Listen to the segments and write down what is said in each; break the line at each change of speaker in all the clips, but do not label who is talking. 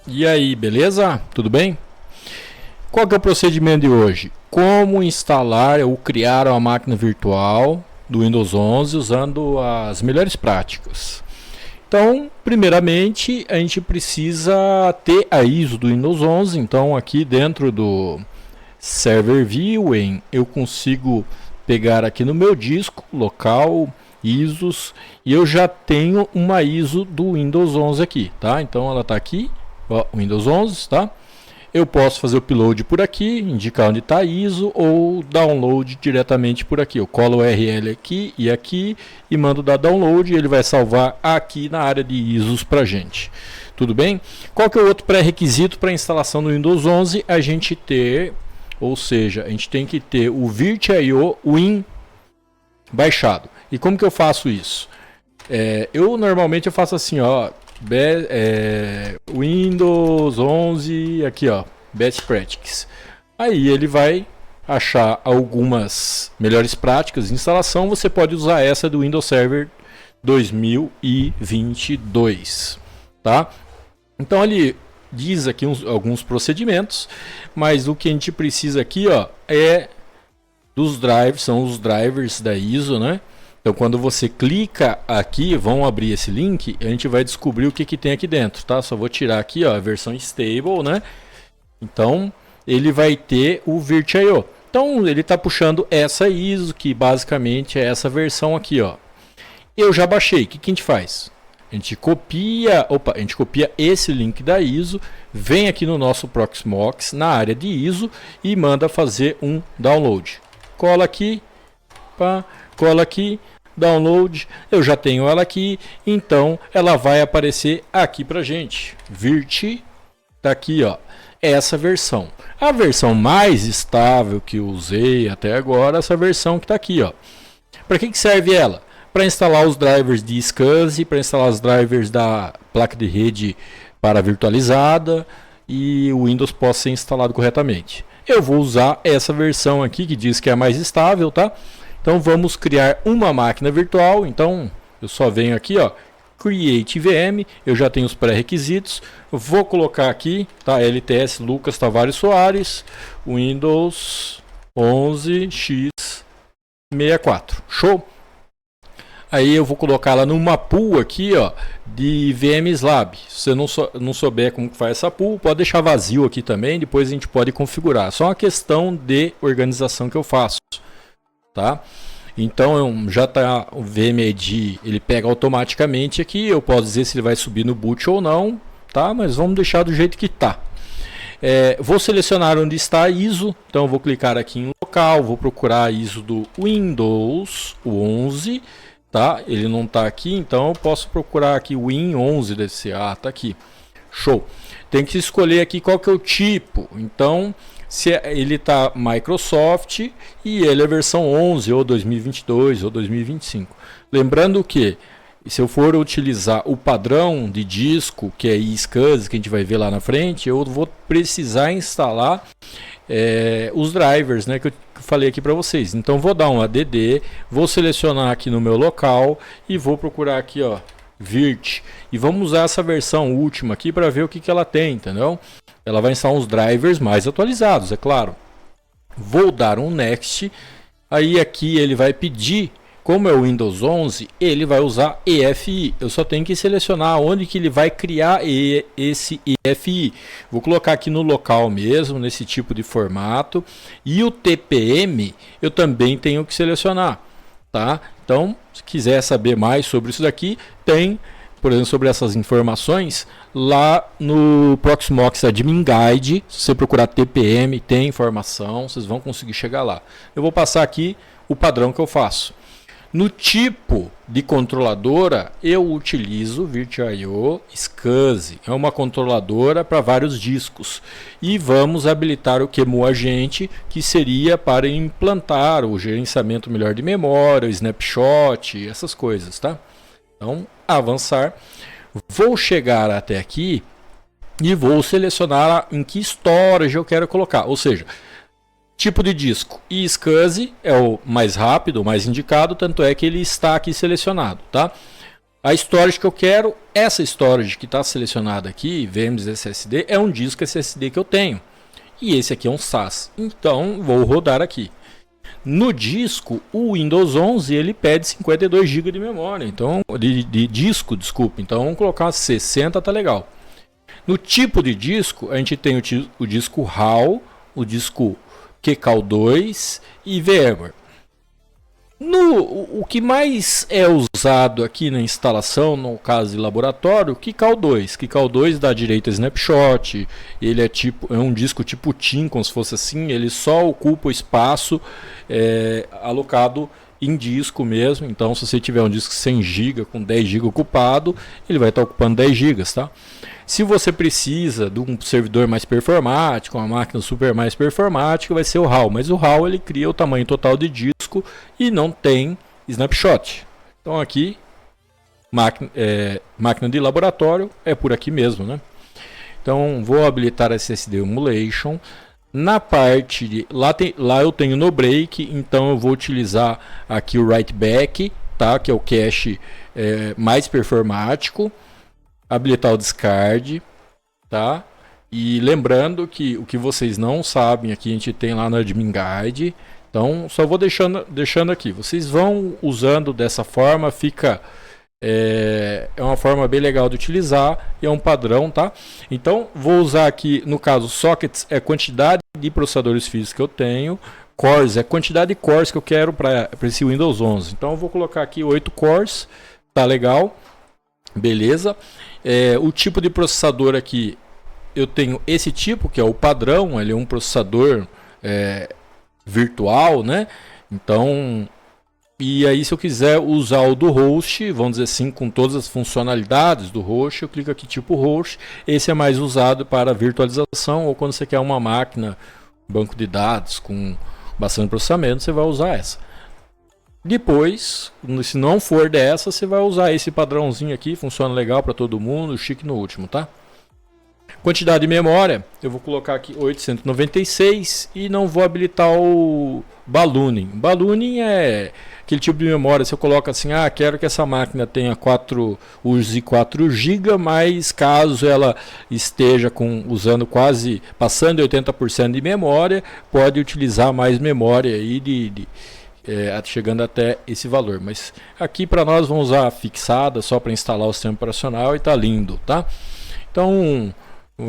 E aí, beleza? Tudo bem? Qual que é o procedimento de hoje? Como instalar ou criar uma máquina virtual do Windows 11 usando as melhores práticas. Então, primeiramente, a gente precisa ter a ISO do Windows 11. Então, aqui dentro do Server Viewing, eu consigo pegar aqui no meu disco local ISOs e eu já tenho uma ISO do Windows 11 aqui, tá? Então, ela está aqui. Windows 11, tá? Eu posso fazer o upload por aqui, indicar onde está a ISO ou download diretamente por aqui. Eu colo o URL aqui e mando dar download e ele vai salvar aqui na área de ISOs para gente. Tudo bem? Qual que é o outro pré-requisito para a instalação do Windows 11? A gente ter, ou seja, a gente tem que ter o VirtIO Win baixado. E como que eu faço isso? Eu normalmente faço assim, ó. Windows 11 aqui, ó, Best Practices. Aí ele vai achar algumas melhores práticas de instalação. Você pode usar essa do Windows Server 2022, tá? Então ele diz aqui alguns procedimentos, mas o que a gente precisa aqui, ó, é dos drivers, são os drivers da ISO, né? Então, quando você clica aqui, vão abrir esse link, a gente vai descobrir o que tem aqui dentro, tá? Só vou tirar aqui, ó, a versão stable, né? Então, ele vai ter o VirtIO. Então, ele está puxando essa ISO, que basicamente é essa versão aqui, ó. Eu já baixei. O que a gente faz? A gente copia esse link da ISO, vem aqui no nosso Proxmox, na área de ISO, e manda fazer um download. Cola aqui, pá. Cola aqui, download, eu já tenho ela aqui, então ela vai aparecer aqui pra gente. Virt, tá aqui, ó, essa versão. A versão mais estável que eu usei até agora, essa versão que tá aqui, ó. Para que serve ela? Para instalar os drivers de SCSI, para instalar os drivers da placa de rede para virtualizada e o Windows possa ser instalado corretamente. Eu vou usar essa versão aqui que diz que é a mais estável, tá? Então vamos criar uma máquina virtual. Então eu só venho aqui, ó, Create VM, eu já tenho os pré-requisitos. Vou colocar aqui, tá? LTS Lucas Tavares Soares, Windows 11x64. Show? Aí eu vou colocar ela numa pool aqui, ó, de VMs Lab. Se você não souber como que faz essa pool, pode deixar vazio aqui também, depois a gente pode configurar. Só uma questão de organização que eu faço. Tá? Então já tá o VMID, ele pega automaticamente aqui. Eu posso dizer se ele vai subir no boot ou não, tá? Mas vamos deixar do jeito que tá. Vou selecionar onde está a ISO, então vou clicar aqui em local, vou procurar a ISO do Windows 11, tá? Ele não está aqui, então eu posso procurar aqui o Win 11 desse, tá aqui. Show. Tem que escolher aqui qual que é o tipo. Então se ele está Microsoft e ele é versão 11 ou 2022 ou 2025. Lembrando que se eu for utilizar o padrão de disco, que é SCSI, que a gente vai ver lá na frente, eu vou precisar instalar os drivers, né, que eu falei aqui para vocês. Então vou dar um add, vou selecionar aqui no meu local e vou procurar aqui, ó, Virt, e vamos usar essa versão última aqui para ver o que ela tem, entendeu? Ela vai instalar uns drivers mais atualizados, é claro. Vou dar um next. Aí aqui ele vai pedir, como é o Windows 11, ele vai usar EFI. Eu só tenho que selecionar onde que ele vai criar esse EFI. Vou colocar aqui no local mesmo, nesse tipo de formato. E o TPM eu também tenho que selecionar, tá? Então, se quiser saber mais sobre isso daqui, tem, por exemplo, sobre essas informações lá no Proxmox Admin Guide. Se você procurar TPM, tem informação, vocês vão conseguir chegar lá. Eu vou passar aqui o padrão que eu faço. No tipo de controladora, eu utilizo VirtIO SCSI. É uma controladora para vários discos. E vamos habilitar o QEMU Agente, que seria para implantar o gerenciamento melhor de memória, o snapshot, essas coisas, tá? Então, avançar. Vou chegar até aqui e vou selecionar em que storage eu quero colocar. Ou seja, tipo de disco e SCSI é o mais rápido, o mais indicado, tanto é que ele está aqui selecionado, tá? A storage que eu quero, essa storage que está selecionada aqui, VMs SSD, é um disco SSD que eu tenho. E esse aqui é um SAS. Então, vou rodar aqui. No disco, o Windows 11 ele pede 52 GB de memória, então de disco, desculpa. Então, vamos colocar 60, tá legal. No tipo de disco, a gente tem o disco RAW, o disco QCAL2 e VMware. O que mais é usado aqui na instalação, no caso de laboratório, QCAL2. QCAL2 dá direito a snapshot, ele é um disco tipo TIM, como se fosse assim, ele só ocupa o espaço alocado em disco mesmo. Então, se você tiver um disco 100 GB com 10 GB ocupado, ele vai estar ocupando 10 GB, tá? Se você precisa de um servidor mais performático, uma máquina super mais performática, vai ser o RAW. Mas o RAW ele cria o tamanho total de disco e não tem snapshot. Então aqui, máquina de laboratório é por aqui mesmo, né? Então vou habilitar SSD Emulation. Na parte de lá eu tenho no break, então eu vou utilizar aqui o write back, tá? Que é o cache mais performático. Habilitar o discard, tá? E lembrando que o que vocês não sabem aqui a gente tem lá no Admin Guide. Então só vou deixando aqui. Vocês vão usando dessa forma, fica é uma forma bem legal de utilizar e é um padrão, tá? Então vou usar aqui, no caso, sockets é a quantidade de processadores físicos que eu tenho, cores é a quantidade de cores que eu quero para esse Windows 11. Então eu vou colocar aqui 8 cores, tá legal? Beleza? O tipo de processador aqui, eu tenho esse tipo, que é o padrão, ele é um processador virtual, né? Então, e aí se eu quiser usar o do host, vamos dizer assim, com todas as funcionalidades do host, eu clico aqui tipo host, esse é mais usado para virtualização, ou quando você quer uma máquina, banco de dados com bastante processamento, você vai usar essa. Depois, se não for dessa, você vai usar esse padrãozinho aqui, funciona legal para todo mundo, chique no último, tá? Quantidade de memória, eu vou colocar aqui 896 e não vou habilitar o ballooning. Ballooning é aquele tipo de memória, você coloca assim, quero que essa máquina tenha use 4 GB, mas caso ela esteja usando passando de 80% de memória, pode utilizar mais memória aí chegando até esse valor, mas aqui para nós vamos usar a fixada só para instalar o sistema operacional e tá lindo, tá? Então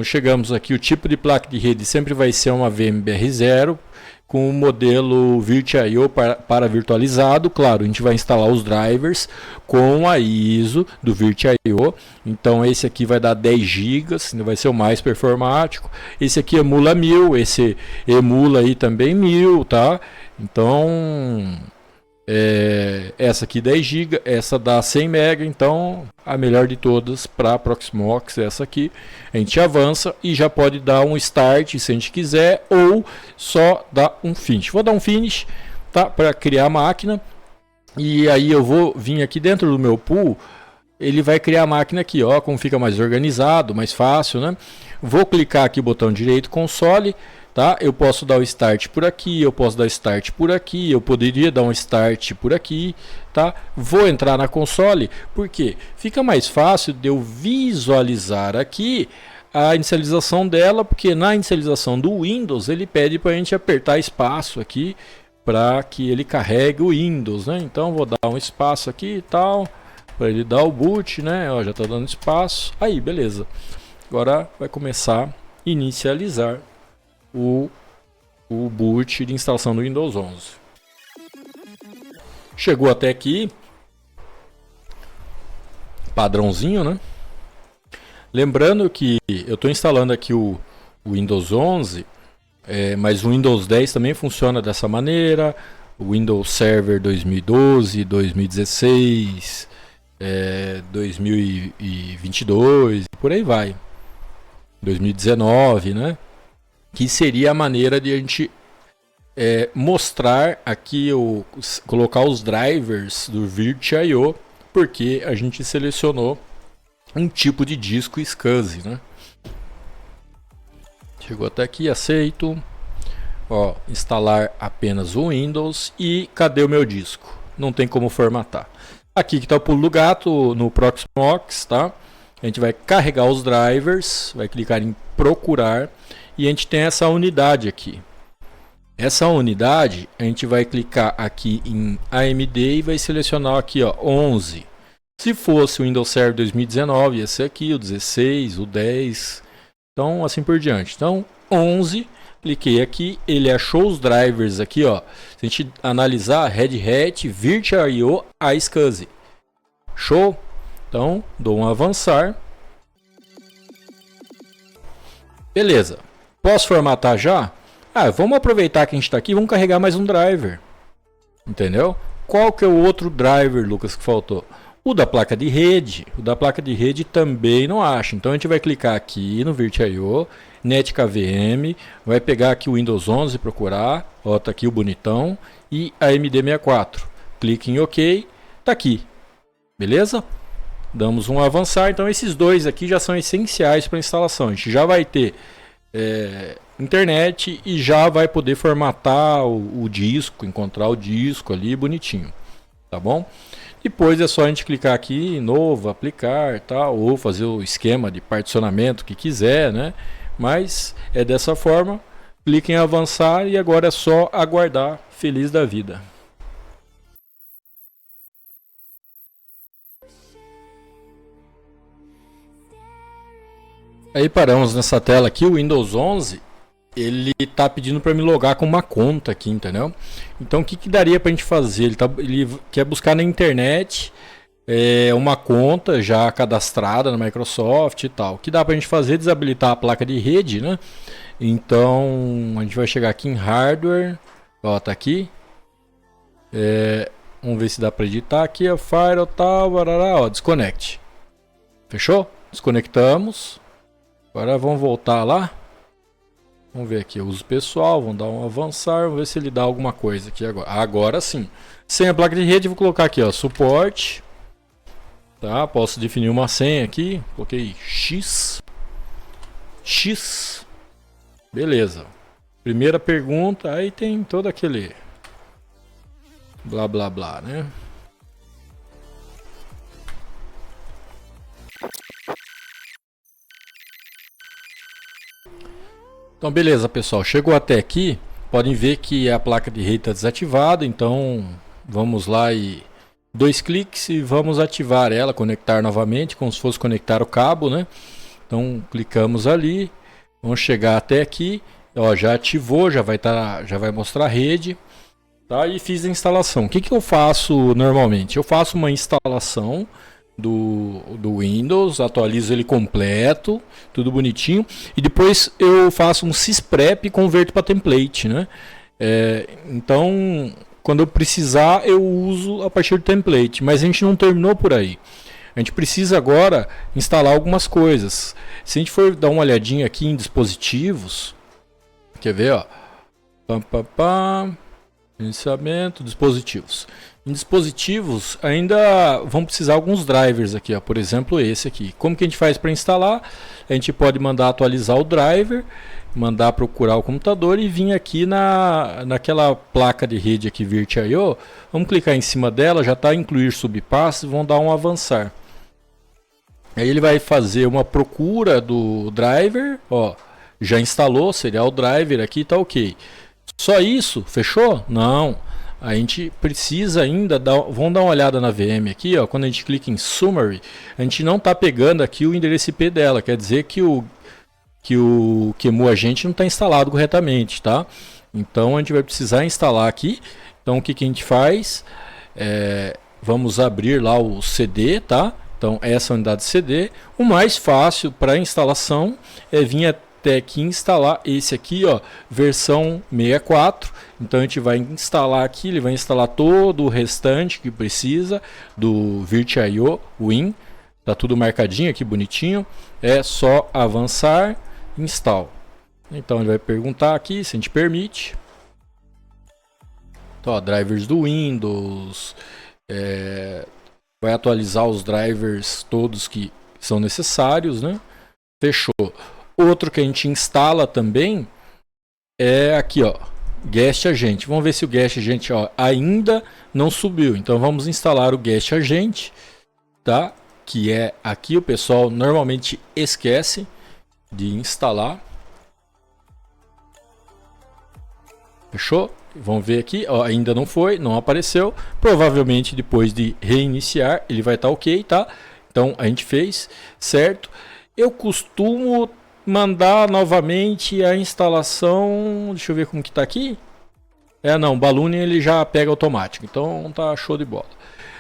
chegamos aqui, o tipo de placa de rede sempre vai ser uma VMBR0 com o modelo VirtIO para virtualizado. Claro, a gente vai instalar os drivers com a ISO do VirtIO. Então esse aqui vai dar 10 GB, vai ser o mais performático. Esse aqui emula 1000, esse emula aí também 1000, tá? Então essa aqui 10 GB, essa dá 100 MB, então a melhor de todas para Proxmox é essa aqui. A gente avança e já pode dar um start se a gente quiser, ou só dar um finish. Vou dar um finish, tá, para criar a máquina. E aí eu vou vir aqui dentro do meu pool, ele vai criar a máquina aqui, ó, como fica mais organizado, mais fácil, né? Vou clicar aqui, botão direito, console. Tá? Eu posso dar o start por aqui, eu posso dar start por aqui, eu poderia dar um start por aqui, tá? Vou entrar na console, porque fica mais fácil de eu visualizar aqui a inicialização dela, porque na inicialização do Windows ele pede para a gente apertar espaço aqui para que ele carregue o Windows, né? Então vou dar um espaço aqui e tal, para ele dar o boot, né? Ó, já está dando espaço, aí beleza. Agora vai começar a inicializar o boot de instalação do Windows 11. Chegou até aqui, padrãozinho, né? Lembrando que eu estou instalando aqui o Windows 11, mas o Windows 10 também funciona dessa maneira. O Windows Server 2012, 2016, 2022, por aí vai. 2019, né? Que seria a maneira de a gente mostrar aqui, colocar os drivers do VirtIO, porque a gente selecionou um tipo de disco SCSI, né? Chegou até aqui, aceito. Ó, instalar apenas o Windows e cadê o meu disco? Não tem como formatar. Aqui que está o pulo do gato no Proxmox, tá? A gente vai carregar os drivers, vai clicar em procurar e a gente tem essa unidade aqui. Essa unidade, a gente vai clicar aqui em AMD e vai selecionar aqui, ó, 11. Se fosse o Windows Server 2019, ia ser aqui o 16, o 10, então assim por diante. Então, 11, cliquei aqui, ele achou os drivers aqui, ó. Se a gente analisar, Red Hat, Virtual.io, iSCSI. Show? Então, dou um avançar. Beleza. Posso formatar já? Vamos aproveitar que a gente está aqui, vamos carregar mais um driver. Entendeu? Qual que é o outro driver, Lucas, que faltou? O da placa de rede. O da placa de rede também não acha. Então a gente vai clicar aqui no Virtual.io, NetKVM, vai pegar aqui o Windows 11 e procurar. Ó, tá aqui o bonitão. E a AMD64. Clique em OK. Tá aqui. Beleza? Damos um avançar. Então esses dois aqui já são essenciais para a instalação. A gente já vai ter internet e já vai poder formatar o disco, encontrar o disco ali bonitinho. Tá bom? Depois é só a gente clicar aqui em novo, aplicar, tá? Ou fazer o esquema de particionamento que quiser, né? Mas é dessa forma. Clique em avançar e agora é só aguardar, feliz da vida. Aí paramos nessa tela aqui, o Windows 11, ele está pedindo para me logar com uma conta aqui, entendeu? Então o que daria para a gente fazer? Ele quer buscar na internet uma conta já cadastrada na Microsoft e tal. O que dá para a gente fazer? Desabilitar a placa de rede, né? Então a gente vai chegar aqui em hardware, ó, tá aqui. Vamos ver se dá para editar aqui, a firewall tal, barará, ó, desconecte. Fechou? Desconectamos. Agora vamos voltar lá. Vamos ver aqui, uso pessoal, vamos dar um avançar, vamos ver se ele dá alguma coisa aqui agora. Agora sim. Sem a placa de rede, vou colocar aqui, ó, suporte. Tá, posso definir uma senha aqui. Coloquei X. X. Beleza. Primeira pergunta, aí tem todo aquele blá blá blá, né? Então beleza, pessoal, chegou até aqui, podem ver que a placa de rede está desativada, então vamos lá e 2 cliques e vamos ativar ela, conectar novamente, como se fosse conectar o cabo, né? Então clicamos ali, vamos chegar até aqui, ó, já ativou, já vai mostrar a rede, tá? E fiz a instalação. O que eu faço normalmente? Eu faço uma instalação do Windows, atualizo ele completo, tudo bonitinho, e depois eu faço um sysprep e converto para template, né? Então, quando eu precisar, eu uso a partir do template, mas a gente não terminou por aí. A gente precisa agora instalar algumas coisas. Se a gente for dar uma olhadinha aqui em dispositivos, quer ver, ó? Iniciamento, dispositivos. Em dispositivos ainda vão precisar alguns drivers aqui, ó. Por exemplo, esse aqui. Como que a gente faz para instalar? A gente pode mandar atualizar o driver, mandar procurar o computador e vir aqui naquela placa de rede aqui Virtual.io. Vamos clicar em cima dela, já está incluir subpass, vão dar um avançar. Aí ele vai fazer uma procura do driver, ó, já instalou, serial driver aqui, tá ok. Só isso? Fechou? Não. A gente precisa ainda vamos dar uma olhada na VM aqui, ó. Quando a gente clica em Summary, a gente não está pegando aqui o endereço IP dela, quer dizer que o QEMU agente não está instalado corretamente, tá? Então a gente vai precisar instalar aqui. Então o que a gente faz? Vamos abrir lá o CD, tá? Então essa unidade CD. O mais fácil para instalação é vir até aqui instalar esse aqui, ó, versão 64. Então a gente vai instalar aqui, ele vai instalar todo o restante que precisa do Virtual.io Win. Tá tudo marcadinho aqui, bonitinho. É só avançar, install. Então ele vai perguntar aqui se a gente permite. Então, ó, drivers do Windows. Vai atualizar os drivers todos que são necessários, né? Fechou. Outro que a gente instala também é aqui, ó, Guest Agent. Vamos ver se o Guest Agent ainda não subiu. Então vamos instalar o Guest Agent, tá? Que é aqui, o pessoal normalmente esquece de instalar. Fechou? Vamos ver aqui, ainda não foi, não apareceu. Provavelmente depois de reiniciar ele vai estar ok, tá? Então a gente fez, certo? Eu costumo mandar novamente a instalação. Deixa eu ver como que tá aqui. Não, o Balloon ele já pega automático, então tá show de bola.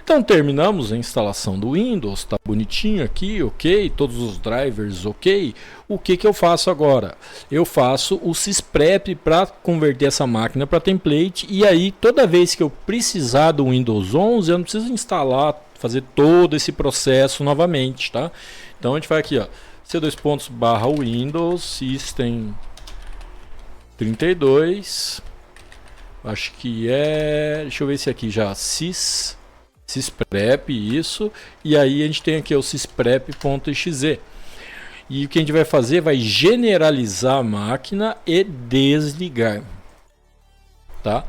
Então terminamos a instalação do Windows, tá bonitinho aqui, ok, todos os drivers ok. O que eu faço agora? Eu faço o sysprep para converter essa máquina para template, e aí toda vez que eu precisar do Windows 11, eu não preciso instalar, fazer todo esse processo novamente, tá? Então a gente vai aqui, ó, c2./windows system 32, acho que deixa eu ver se aqui já sysprep, isso, e aí a gente tem aqui o sysprep.exe, e o que a gente vai fazer, vai generalizar a máquina e desligar, tá?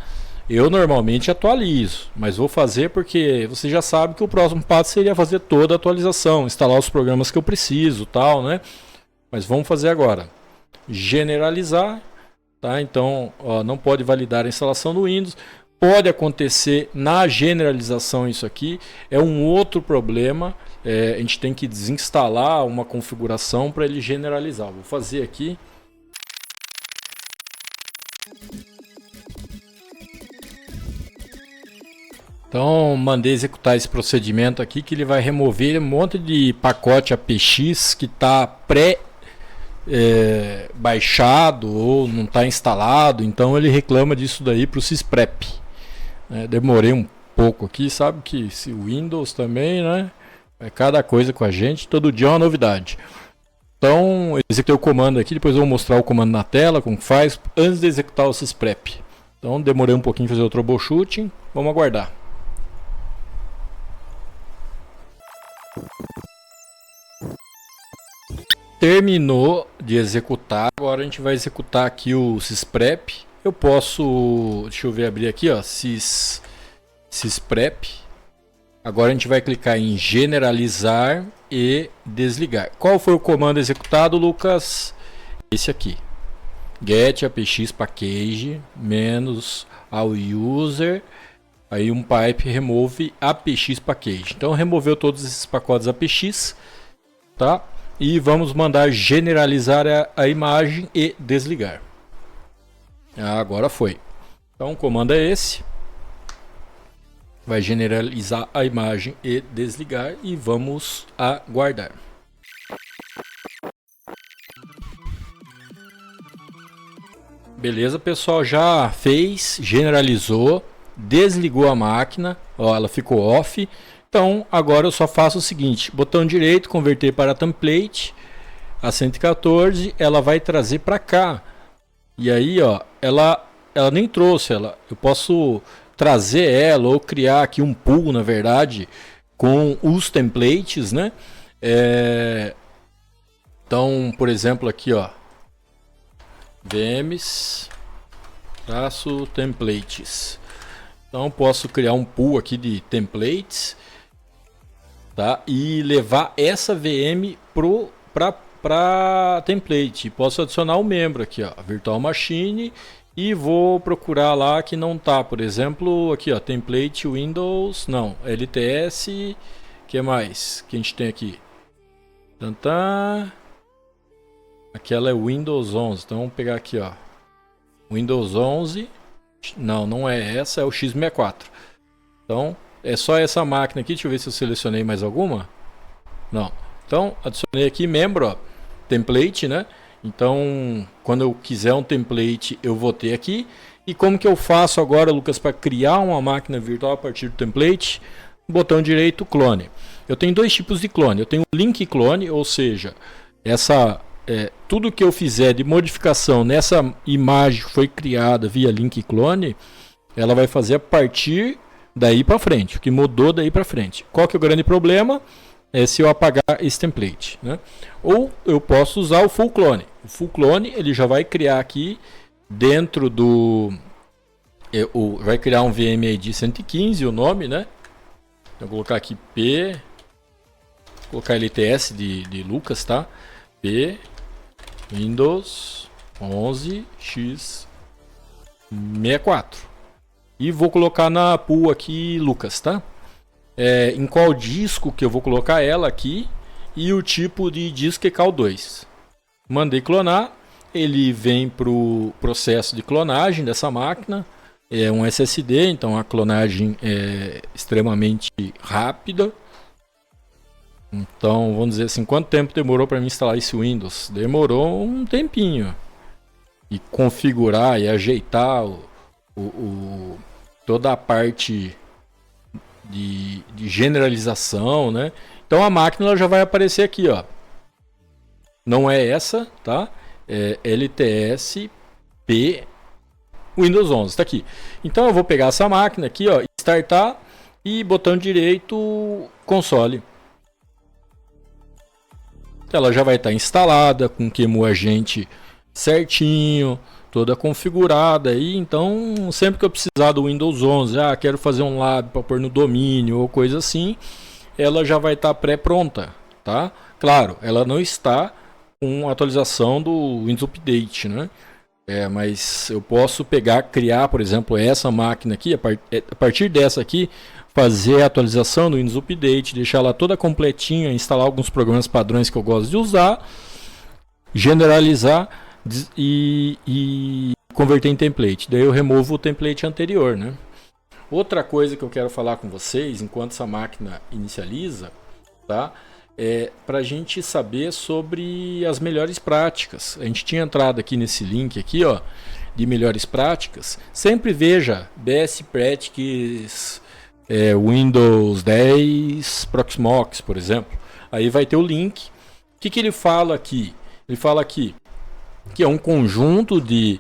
Eu normalmente atualizo, mas vou fazer porque você já sabe que o próximo passo seria fazer toda a atualização, instalar os programas que eu preciso, tal, né? Mas vamos fazer agora. Generalizar, tá? Então, não pode validar a instalação do Windows. Pode acontecer na generalização isso aqui, é um outro problema. A gente tem que desinstalar uma configuração para ele generalizar. Vou fazer aqui. Então, mandei executar esse procedimento aqui, que ele vai remover um monte de pacote APX que está baixado ou não está instalado. Então, ele reclama disso daí para o sysprep. Demorei um pouco aqui, sabe que se o Windows também, né? É cada coisa com a gente, todo dia é uma novidade. Então, eu executei o comando aqui, depois eu vou mostrar o comando na tela, como faz, antes de executar o sysprep. Então, demorei um pouquinho para fazer o troubleshooting, vamos aguardar. Terminou de executar, agora a gente vai executar aqui o sysprep. Eu posso, deixa eu ver, abrir aqui, ó, sysprep. Agora a gente vai clicar em generalizar e desligar. Qual foi o comando executado, Lucas? Esse aqui. Get apx package menos ao user, aí um pipe remove apx package. Então removeu todos esses pacotes apx, tá? E vamos mandar generalizar a imagem e desligar. Agora foi. Então o comando é esse. Vai generalizar a imagem e desligar e vamos aguardar. Beleza, pessoal, já fez, generalizou, desligou a máquina, ó, ela ficou off. Então agora eu só faço o seguinte: botão direito, converter para template, a 114, ela vai trazer para cá. E aí, ó, ela nem trouxe, eu posso trazer ela ou criar aqui um pool, na verdade, com os templates, né? Então, por exemplo, aqui, ó, vms -templates. Então, posso criar um pool aqui de templates, tá? E levar essa VM para template. Posso adicionar um membro aqui, ó, virtual machine, e vou procurar lá que não tá, por exemplo, aqui, ó, template Windows, não, LTS, que mais que a gente tem aqui? Aquela é Windows 11, então vamos pegar aqui, ó, Windows 11, não é essa, é o x64. Então é só essa máquina aqui. Deixa eu ver se eu selecionei mais alguma. Não. Então adicionei aqui membro, ó, template, né? Então quando eu quiser um template eu vou ter aqui. E como que eu faço agora, Lucas, para criar uma máquina virtual a partir do template? Botão direito, clone. Eu tenho dois tipos de clone. Eu tenho o link clone, ou seja, tudo que eu fizer de modificação nessa imagem que foi criada via link clone, ela vai fazer a partir daí para frente, o que mudou daí para frente. Qual que é o grande problema? Se eu apagar esse template, né? Ou eu posso usar o full clone. O full clone ele já vai criar aqui dentro do vai criar um VMID 115, o nome, né? Então, vou colocar aqui P, vou colocar LTS de Lucas, tá? P Windows 11 x64 e vou colocar na pool aqui Lucas, tá? Em qual disco que eu vou colocar ela aqui e o tipo de disco é CAL2. Mandei clonar, ele vem para o processo de clonagem dessa máquina. É um SSD, então a clonagem é extremamente rápida. Então, vamos dizer assim, quanto tempo demorou para mim instalar esse Windows? Demorou um tempinho. E configurar e ajeitar toda a parte de generalização, né? Então a máquina ela já vai aparecer aqui, ó. Não é essa, tá? É LTS P Windows 11, tá aqui. Então eu vou pegar essa máquina aqui, ó, startar e botão direito console. Ela já vai estar instalada com o QEMU agente certinho, toda configurada aí. Então, sempre que eu precisar do Windows 11, quero fazer um lab para pôr no domínio ou coisa assim, ela já vai estar pré-pronta, tá? Claro, ela não está com atualização do Windows Update, né? Mas eu posso criar, por exemplo, essa máquina aqui, a partir dessa aqui, fazer a atualização do Windows Update, deixar ela toda completinha, instalar alguns programas padrões que eu gosto de usar, generalizar e converter em template. Daí eu removo o template anterior, né? Outra coisa que eu quero falar com vocês, enquanto essa máquina inicializa, tá? Para a gente saber sobre as melhores práticas. A gente tinha entrado aqui nesse link aqui, ó, de melhores práticas. Sempre veja Best Practices Windows 10 Proxmox, por exemplo. Aí vai ter o link. O que ele fala aqui? Ele fala aqui que é um conjunto de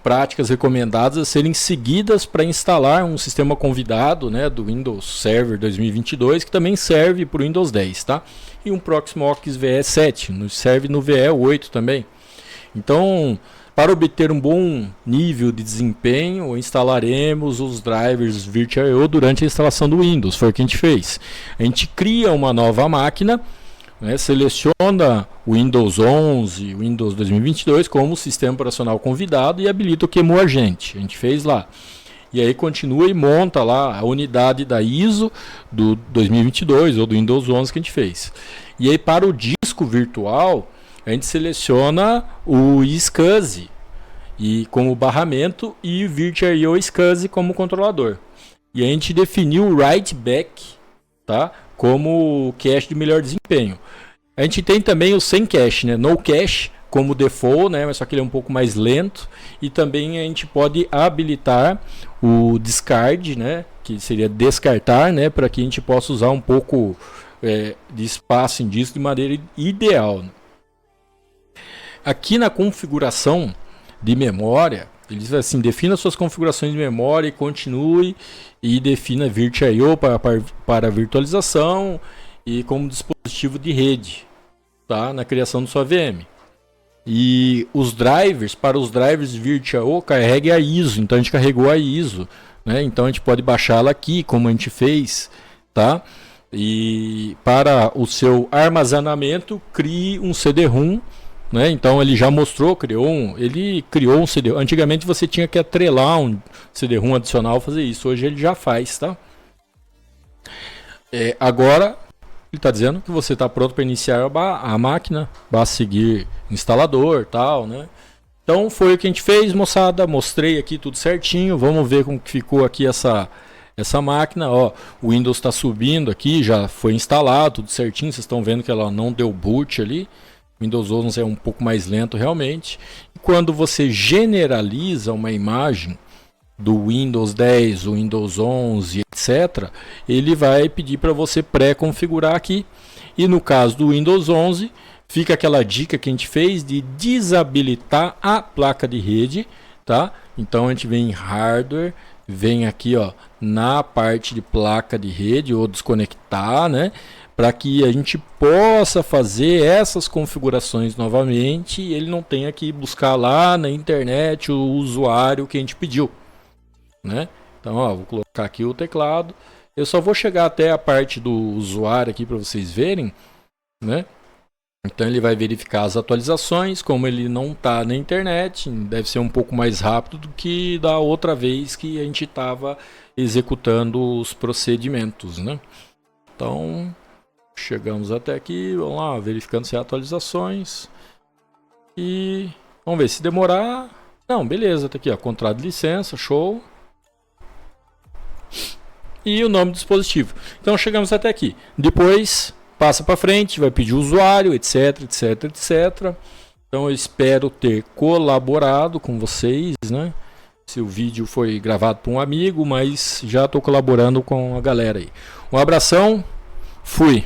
práticas recomendadas a serem seguidas para instalar um sistema convidado, né, do Windows Server 2022, que também serve para o Windows 10, tá? E um Proxmox VE 7, serve no VE 8 também. Então, para obter um bom nível de desempenho, instalaremos os drivers Virtual.io durante a instalação do Windows. Foi o que a gente fez. A gente cria uma nova máquina, né, seleciona o Windows 11, Windows 2022 como sistema operacional convidado e habilita o QEMU agente. A gente fez lá. E aí continua e monta lá a unidade da ISO do 2022 ou do Windows 11 que a gente fez. E aí para o disco virtual, a gente seleciona o SCSI e como barramento e o Virtual.io SCSI como controlador. E a gente definiu o write back, tá, como cache de melhor desempenho. A gente tem também o sem cache, né, no cache como default, né, mas só que ele é um pouco mais lento. E também a gente pode habilitar o discard, né, que seria descartar, né, para que a gente possa usar um pouco de espaço em disco de maneira ideal. Aqui na configuração de memória, ele diz assim: defina suas configurações de memória e continue e defina Virtual.io para virtualização e como dispositivo de rede, tá, na criação da sua VM. E os drivers, para os drivers Virtual.io, carregue a ISO. Então a gente carregou a ISO, né? Então a gente pode baixá-la aqui, como a gente fez, tá? E para o seu armazenamento, crie um CD-ROM, né? Então ele já mostrou, ele criou um CD. Antigamente você tinha que atrelar um CD-ROM adicional, fazer isso. Hoje ele já faz, tá? Agora ele está dizendo que você está pronto para iniciar a máquina, basta seguir instalador, tal, né? Então foi o que a gente fez, moçada. Mostrei aqui tudo certinho. Vamos ver como que ficou aqui essa máquina. Ó, o Windows está subindo aqui, já foi instalado tudo certinho. Vocês estão vendo que ela não deu boot ali. O Windows 11 é um pouco mais lento realmente. E quando você generaliza uma imagem do Windows 10, o Windows 11, etc., ele vai pedir para você pré-configurar aqui. E no caso do Windows 11, fica aquela dica que a gente fez de desabilitar a placa de rede, tá? Então a gente vem em hardware, vem aqui, ó, na parte de placa de rede ou desconectar, né? Para que a gente possa fazer essas configurações novamente e ele não tenha que buscar lá na internet o usuário que a gente pediu. né? Então, ó, vou colocar aqui o teclado. Eu só vou chegar até a parte do usuário aqui para vocês verem, né? Então ele vai verificar as atualizações, como ele não está na internet, deve ser um pouco mais rápido do que da outra vez que a gente estava executando os procedimentos, né? Então, chegamos até aqui, vamos lá, verificando se há atualizações. E vamos ver se demorar. Não, beleza, tá aqui, ó, contrato de licença, show. E o nome do dispositivo. Então chegamos até aqui. Depois passa para frente, vai pedir o usuário, etc, etc, etc. Então eu espero ter colaborado com vocês, né? Se o vídeo foi gravado por um amigo, mas já estou colaborando com a galera aí. Um abração, fui!